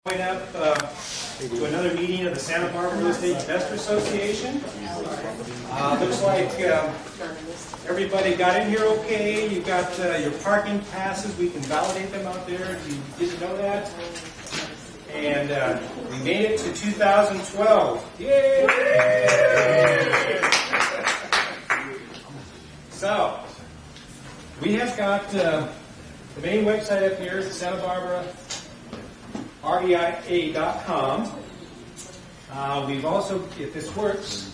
Going up to another meeting of the Santa Barbara Real Estate Investor Association. Looks like everybody got in here okay. You've got your parking passes. We can validate them out there if you didn't know that. And we made it to 2012. Yay! So, we have got the main website up here, Santa Barbara SBREIA.com. We've also, if this works,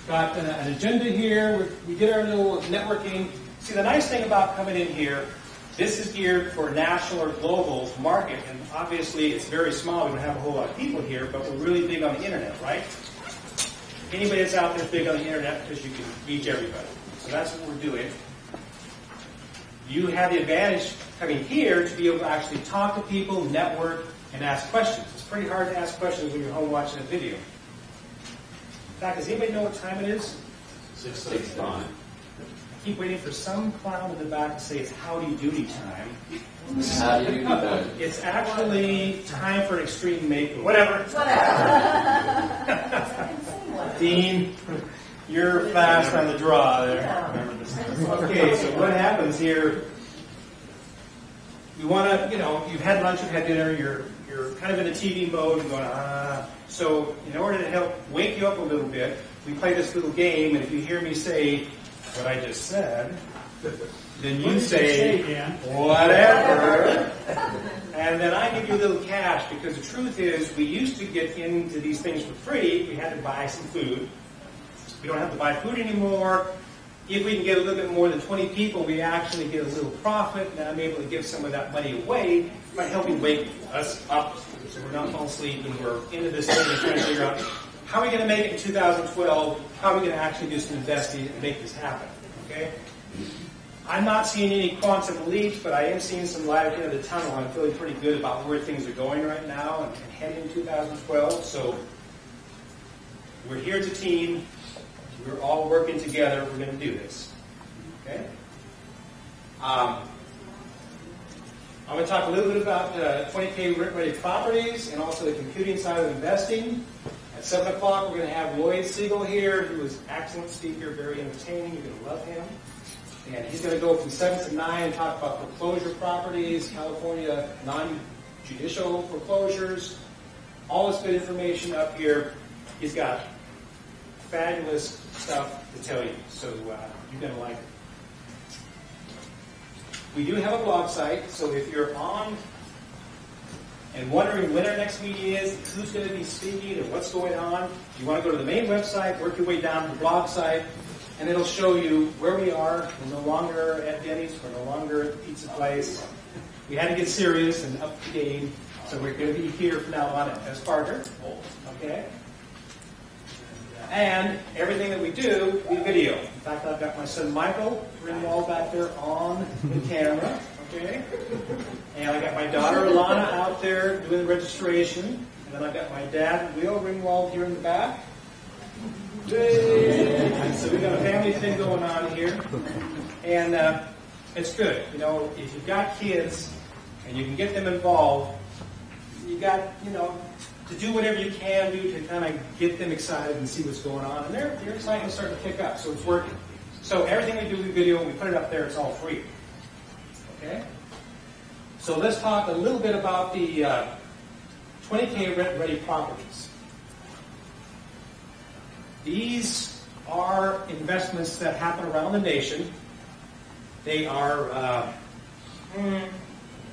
got an agenda here. We did our little networking. See, the nice thing about coming in here, this is geared for national or global market, and obviously it's very small. We don't have a whole lot of people here, but we're really big on the internet, right? Anybody that's out there is big on the internet because you can reach everybody. So that's what we're doing. You have the advantage coming here to be able to actually talk to people, network, and ask questions. It's pretty hard to ask questions when you're home watching a video. In fact, does anybody know what time it is? 6:09. I keep waiting for some clown in the back to say it's howdy doody time. How do you do that? It's actually time for an extreme makeover. Whatever. Dean, you're fast on the draw there. Okay, so what happens here? You want to, you've had lunch, you've had dinner, you're kind of in a TV mode, and going, So in order to help wake you up a little bit, we play this little game, and if you hear me say what I just said, then you say, whatever, and then I give you a little cash, because the truth is, we used to get into these things for free. We had to buy some food. We don't have to buy food anymore. If we can get a little bit more than 20 people, we actually get a little profit, and I'm able to give some of that money away by helping wake us up so we're not falling asleep and we're into this thing and trying to figure out how are we going to make it in 2012, how are we going to actually do some investing and make this happen, okay? I'm not seeing any quantum leaps, but I am seeing some light at the end of the tunnel. I'm feeling pretty good about where things are going right now and heading in 2012, so we're here as a team. We're all working together. We're going to do this. Okay? I'm going to talk a little bit about 20K rent-ready properties and also the computing side of investing. At 7 o'clock, we're going to have Lloyd Siegel here, who is an excellent speaker, very entertaining. You're going to love him. And he's going to go from 7 to 9 and talk about foreclosure properties, California non-judicial foreclosures. All this good information up here. He's got fabulous stuff to tell you, so you're going to like it. We do have a blog site, so if you're on and wondering when our next meeting is, who's going to be speaking, and what's going on, you want to go to the main website, work your way down to the blog site, and it'll show you where we are. We're no longer at Denny's, we're no longer at the pizza place. We had to get serious and up to game, so we're going to be here from now on as Parker. Okay? And everything that we do, we video. In fact, I've got my son Michael Ringwald back there on the camera. Okay? And I got my daughter Alana out there doing the registration. And then I've got my dad, Will Ringwald, here in the back. Yay! So we've got a family thing going on here. And it's good. If you've got kids and you can get them involved, you got, to do whatever you can do to kind of get them excited and see what's going on. And their excitement's starting to pick up, so it's working. So everything we do, we video, we put it up there, it's all free. Okay? So let's talk a little bit about the 20K rent-ready properties. These are investments that happen around the nation. They are,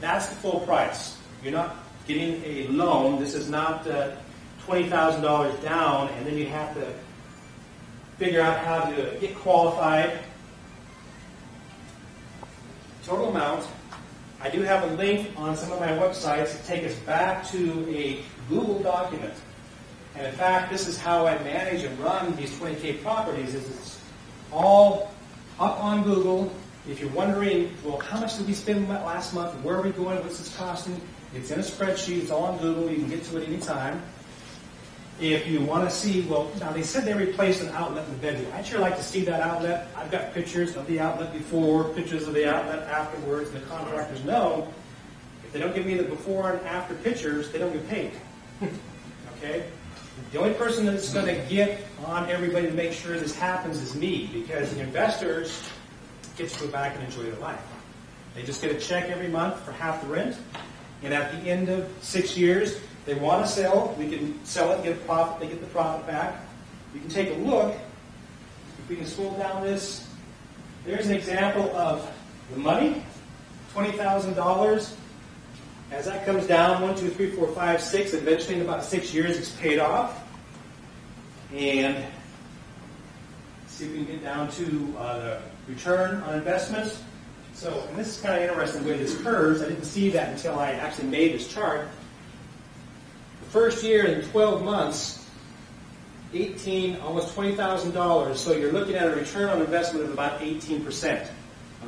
that's the full price. You're not getting a loan. This is not $20,000 down, and then you have to figure out how to get qualified. Total amount. I do have a link on some of my websites to take us back to a Google document. And in fact, this is how I manage and run these 20K properties. It's all up on Google. If you're wondering, well, how much did we spend last month? Where are we going? What's this costing? It's in a spreadsheet. It's all on Google. You can get to it anytime. If you want to see, well, now they said they replaced an outlet in the bedroom. I'd sure like to see that outlet. I've got pictures of the outlet before, pictures of the outlet afterwards. The contractors know If they don't give me the before and after pictures, they don't get paid. Okay? The only person that's going to get on everybody to make sure this happens is me, because the investors get to go back and enjoy their life. They just get a check every month for half the rent, and at the end of 6 years, they want to sell. We can sell it, get a profit. They get the profit back. You can take a look. If we can scroll down this, there's an example of the money, $20,000. As that comes down, 1, 2, 3, 4, 5, 6, eventually in about 6 years, it's paid off. And see if we can get down to the return on investment. So, and this is kind of interesting the way this curves. I didn't see that until I actually made this chart. The first year in 12 months, almost $20,000. So you're looking at a return on investment of about 18%.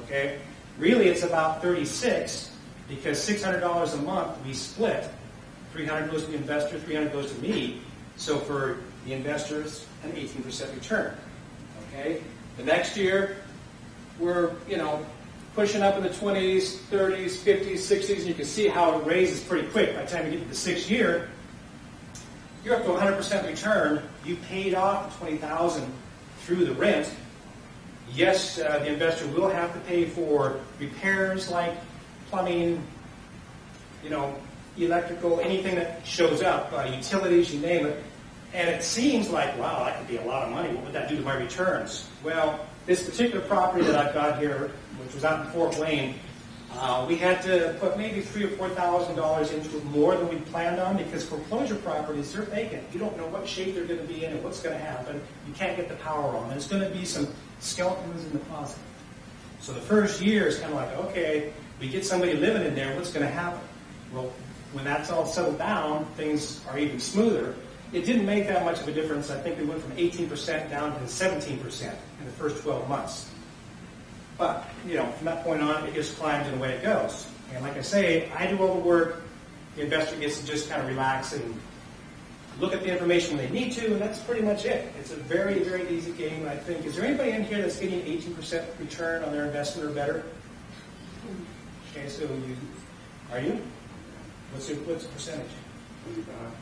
Okay? Really, it's about 36%, because $600 a month we split. $300 goes to the investor, $300 goes to me. So for the investors, an 18% return. Okay? The next year, we're, pushing up in the 20s, 30s, 50s, 60s, and you can see how it raises pretty quick. By the time you get to the 6th year, you're up to 100% return. You paid off $20,000 through the rent. Yes, the investor will have to pay for repairs like plumbing, electrical, anything that shows up, utilities, you name it. And it seems like, wow, that could be a lot of money. What would that do to my returns? Well, this particular property that I've got here, which was out in Fort Wayne, we had to put maybe $3,000 or $4,000 into it more than we planned on, because foreclosure properties, they're vacant. You don't know what shape they're going to be in and what's going to happen. You can't get the power on. There's going to be some skeletons in the closet. So the first year is kind of like, okay, we get somebody living in there, what's going to happen? Well, when that's all settled down, things are even smoother. It didn't make that much of a difference. I think we went from 18% down to 17% in the first 12 months. But, from that point on, it just climbs and away it goes. And like I say, I do all the work. The investor gets to just kind of relax and look at the information when they need to, and that's pretty much it. It's a very, very easy game, I think. Is there anybody in here that's getting 18% return on their investment or better? Okay, so are you? What's the percentage?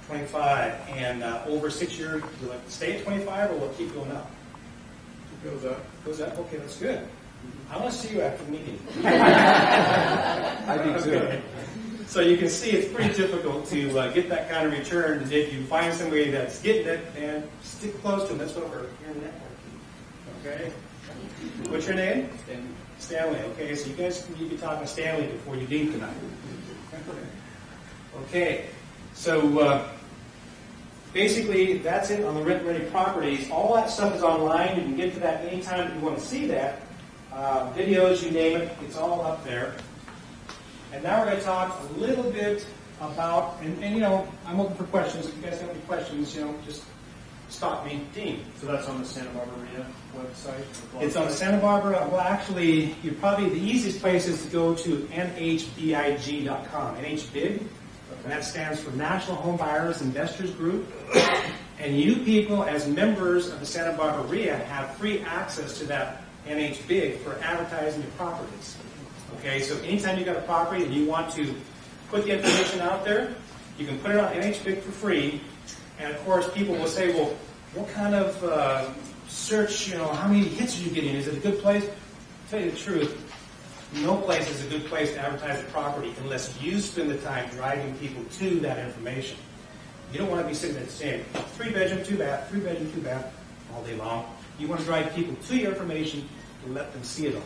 25. And over 6 years, will it stay at 25 or will it keep going up? It goes up. Goes up? Okay, that's good. I want to see you after the meeting. I do too. Okay. So you can see it's pretty difficult to get that kind of return. And if you find somebody that's getting it, and stick close to them. That's what we're here in networking. Okay? What's your name? Stanley. Stanley. Okay, so you guys need to be talking to Stanley before you leave tonight. Okay. So basically, that's it on the rent-ready properties. All that stuff is online. You can get to that anytime you want to see that. Videos, you name it, it's all up there. And now we're going to talk a little bit about, and I'm open for questions. If you guys have any questions, just stop me. Dean. So that's on the Santa Barbara website? It's on the Santa Barbara. Well, actually, the easiest place is to go to nhbig.com, NHBIG. And that stands for National Home Buyers Investors Group. And you people, as members of the Santa Barbara REIA, have free access to that NHBIG for advertising your properties. Okay, so anytime you've got a property and you want to put the information out there, you can put it on NHBIG for free. And of course, people will say, well, what kind of search, how many hits are you getting? Is it a good place? To tell you the truth, no place is a good place to advertise a property unless you spend the time driving people to that information. You don't want to be sitting there saying, 3-bedroom, 2-bath, 3-bedroom, 2-bath, all day long. You want to drive people to your information and let them see it all.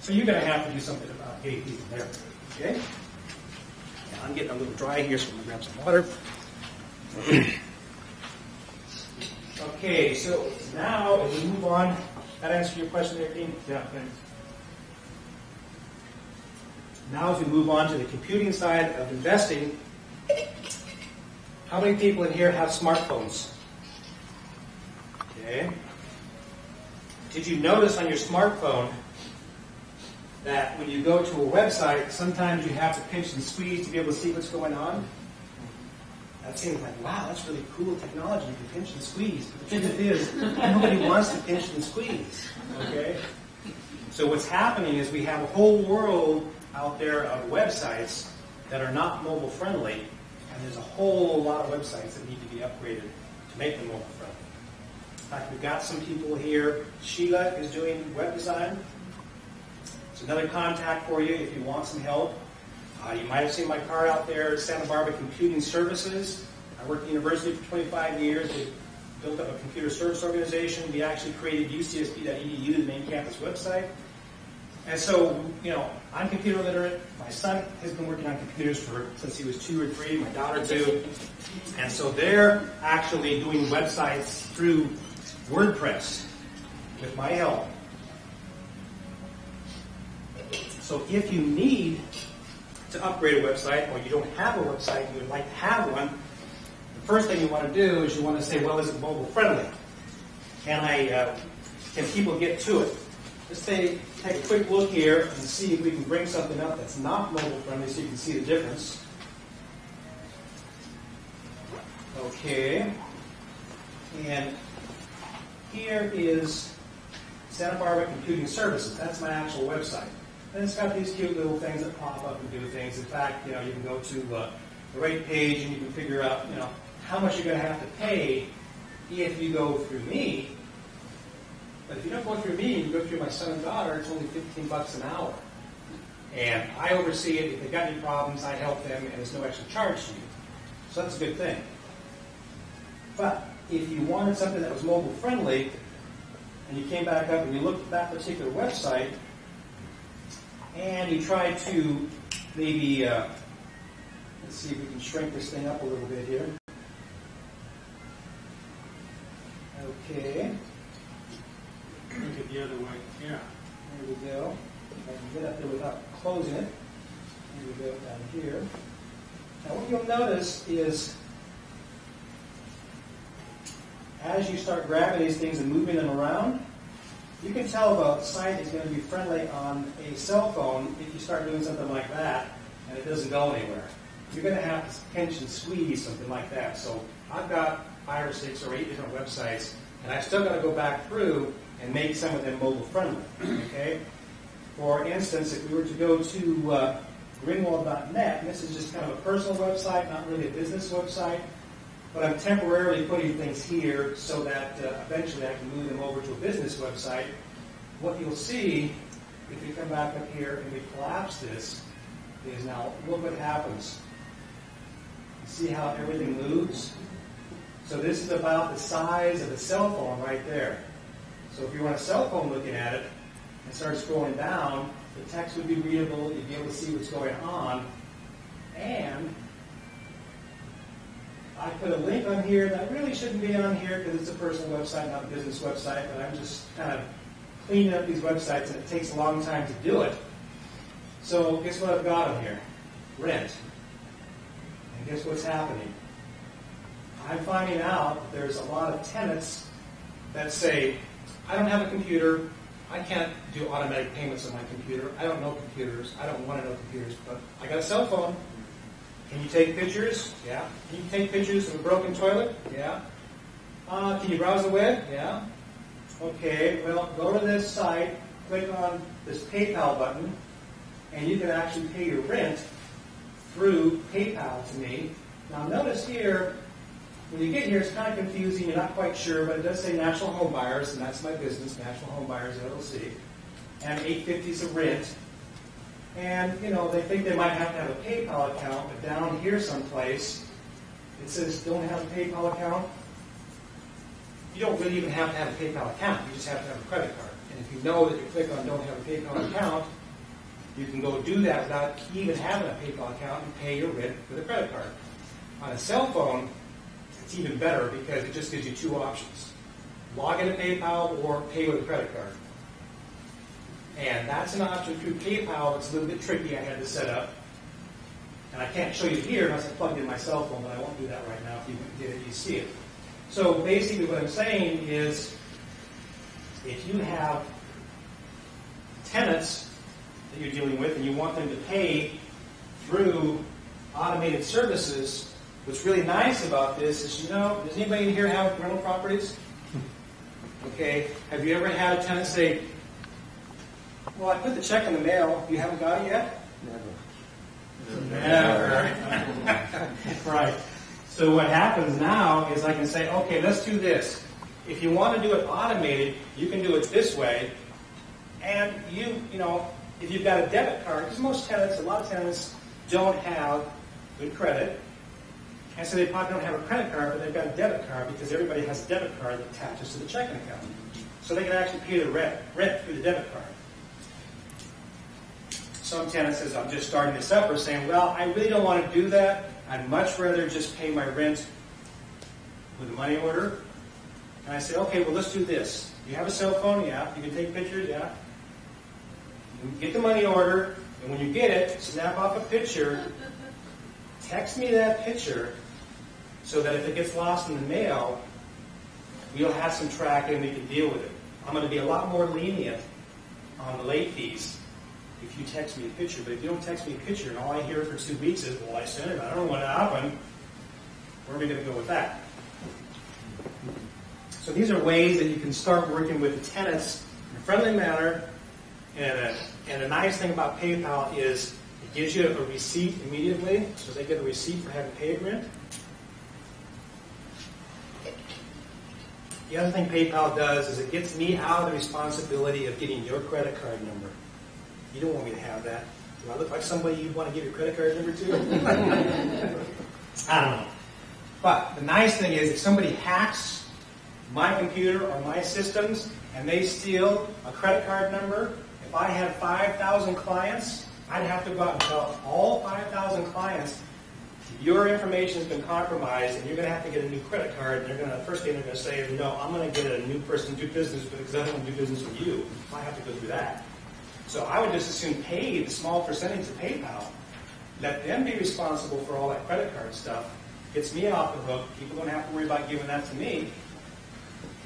So you're going to have to do something about getting people there. Okay? Yeah, I'm getting a little dry here, so I'm going to grab some water. Okay, so now as we move on, that answer your question there, Dean? Yeah, thanks. Now as we move on to the computing side of investing, how many people in here have smartphones? Okay. Did you notice on your smartphone that when you go to a website, sometimes you have to pinch and squeeze to be able to see what's going on? That seems like, wow, that's really cool technology. You can pinch and squeeze. But the truth is, nobody wants to pinch and squeeze. Okay? So what's happening is we have a whole world out there of websites that are not mobile friendly, and there's a whole lot of websites that need to be upgraded to make them mobile friendly. In fact, we've got some people here. Sheila is doing web design. It's another contact for you if you want some help. You might have seen my card out there, Santa Barbara Computing Services. I worked at the university for 25 years. We built up a computer service organization. We actually created ucsb.edu, the main campus website. And so, I'm computer literate. My son has been working on computers since he was 2 or 3, my daughter too. And so they're actually doing websites through WordPress with my help. So if you need to upgrade a website, or you don't have a website, you would like to have one, the first thing you want to do is you want to say, well, is it mobile friendly? Can people get to it? Let's take a quick look here and see if we can bring something up that's not mobile friendly so you can see the difference. Okay. And here is Santa Barbara Computing Services. That's my actual website. And it's got these cute little things that pop up and do things. In fact, you can go to the rate page and you can figure out, how much you're going to have to pay if you go through me. But if you don't go through me and you go through my son and daughter, it's only $15 an hour. And I oversee it. If they've got any problems, I help them, and there's no extra charge to you. So that's a good thing. But if you wanted something that was mobile friendly, and you came back up and you looked at that particular website, and you tried to maybe, let's see if we can shrink this thing up a little bit here. Okay. Look it the other way. Yeah. There we go. If I can get up there without closing it. Here we go, down here. Now what you'll notice is, as you start grabbing these things and moving them around, you can tell if a site is going to be friendly on a cell phone if you start doing something like that and it doesn't go anywhere. You're going to have to pinch and squeeze something like that. So I've got 5 or 6 or 8 different websites, and I've still got to go back through and make some of them mobile friendly. Okay. For instance, if we were to go to greenwald.net, and this is just kind of a personal website, not really a business website, but I'm temporarily putting things here so that eventually I can move them over to a business website. What you'll see, if you come back up here and we collapse this, is now look what happens. You see how everything moves? So this is about the size of a cell phone right there. So if you want a cell phone looking at it and start scrolling down, the text would be readable, you'd be able to see what's going on, and I put a link on here that really shouldn't be on here because it's a personal website, not a business website, but I'm just kind of cleaning up these websites and it takes a long time to do it. So guess what I've got on here? Rent. And guess what's happening? I'm finding out that there's a lot of tenants that say, I don't have a computer, I can't do automatic payments on my computer, I don't know computers, I don't want to know computers, but I got a cell phone. Can you take pictures? Yeah. Can you take pictures of a broken toilet? Yeah. Can you browse the web? Yeah. Okay, well, go to this site, click on this PayPal button, and you can actually pay your rent through PayPal to me. Now notice here, when you get here, it's kind of confusing, you're not quite sure, but it does say National Home Buyers, and that's my business, National Home Buyers LLC, and $850 is a rent. And, they think they might have to have a PayPal account, but down here someplace, it says don't have a PayPal account. You don't really even have to have a PayPal account. You just have to have a credit card. And if you know that you click on don't have a PayPal account, you can go do that without even having a PayPal account and pay your rent with a credit card. On a cell phone, it's even better because it just gives you 2 options. Log into PayPal or pay with a credit card. And that's an option through PayPal that's a little bit tricky. I had to set up. And I can't show you here unless I plugged in my cell phone, but I won't do that right now. If you did it, you see it. So basically what I'm saying is if you have tenants that you're dealing with and you want them to pay through automated services, what's really nice about this is, does anybody in here have rental properties? Okay. Have you ever had a tenant say, well, I put the check in the mail. You haven't got it yet? Never. Right. So what happens now is I can say, okay, let's do this. If you want to do it automated, you can do it this way. And you know, if you've got a debit card, because most tenants, a lot of tenants don't have good credit. And so they probably don't have a credit card, but they've got a debit card because everybody has a debit card that attaches to the checking account. So they can actually pay the rent through the debit card. Some tenants, as I'm just starting this up, are saying, well, I really don't want to do that. I'd much rather just pay my rent with a money order. And I say, okay, well, let's do this. You have a cell phone? Yeah. You can take pictures? Yeah. You can get the money order, and when you get it, snap off a picture, text me that picture, so that if it gets lost in the mail, we'll have some tracking and we can deal with it. I'm going to be a lot more lenient on the late fees if you text me a picture. But if you don't text me a picture and all I hear for 2 weeks is, well, I sent it, I don't know what happened, where are we going to go with that? So these are ways that you can start working with the tenants in a friendly manner. And the nice thing about PayPal is it gives you a receipt immediately, so they get a receipt for having paid rent. The other thing PayPal does is it gets me out of the responsibility of getting your credit card number. You don't want me to have that. Do I look like somebody you'd want to give your credit card number to? I don't know. But the nice thing is if somebody hacks my computer or my systems and they steal a credit card number, if I had 5,000 clients, I'd have to go out and tell all 5,000 clients, your information has been compromised and you're going to have to get a new credit card. And they're going to, the first thing they're going to say is, no, I'm going to get a new person to do business with because I don't want to do business with you. I have to go through that. So I would just as soon pay the small percentage of PayPal, let them be responsible for all that credit card stuff. Gets me off the hook. People don't have to worry about giving that to me.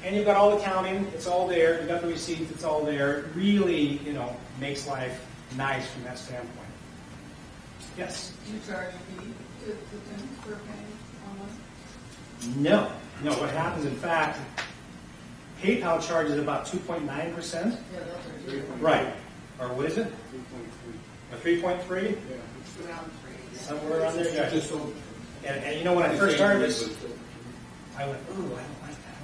And you've got all the accounting, it's all there. You've got the receipts, it's all there. It really, makes life nice from that standpoint. Yes? Do you charge a fee to the tenants for paying online? No. What happens, in fact, PayPal charges about 2.9%. Yeah, that's right. Right. Or what is it? 3.3. 3.3? Yeah. It's around 3. Somewhere around there, yeah. Just so. And when I first started this, I went, ooh, I don't like that.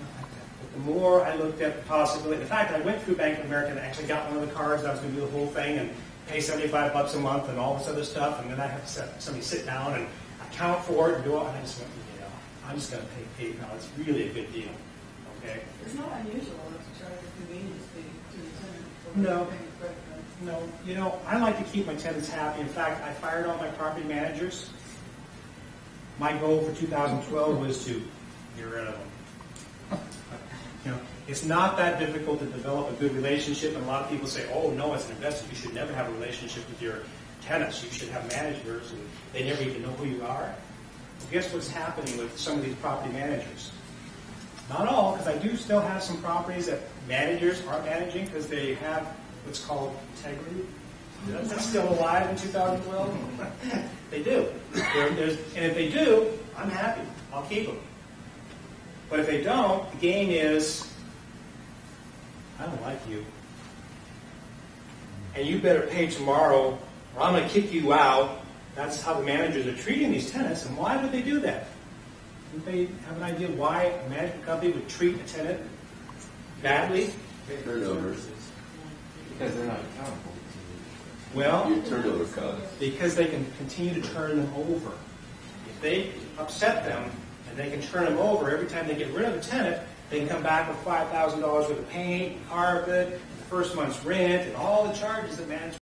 But the more I looked at the possibility, in fact, I went through Bank of America and actually got one of the cards. I was going to do the whole thing and pay $75 a month and all this other stuff. And then I have to somebody sit down and account for it and do all. And I just went, I'm just going to pay PayPal. It's really a good deal. Okay. It's not unusual to charge a convenience fee to the tenant for No. paying a credit card. No. I like to keep my tenants happy. In fact, I fired all my property managers. My goal for 2012 was to get rid of them. It's not that difficult to develop a good relationship, and a lot of people say, oh, no, as an investor, you should never have a relationship with your tenants. You should have managers, and they never even know who you are. Well, guess what's happening with some of these property managers? Not all, because I do still have some properties that managers aren't managing because they have what's called integrity. Is that still alive in 2012? They do. And if they do, I'm happy. I'll keep them. But if they don't, the game is, I don't like you. And you better pay tomorrow or I'm going to kick you out. That's how the managers are treating these tenants. And why would they do that? Don't they have an idea why a management company would treat a tenant badly? Turnovers. Because they're not accountable. Well, Your turnover cost. because they can continue to turn them over. If they upset them and they can turn them over every time they get rid of a tenant, they can come back with $5,000 worth of paint, carpet, the first month's rent, and all the charges that management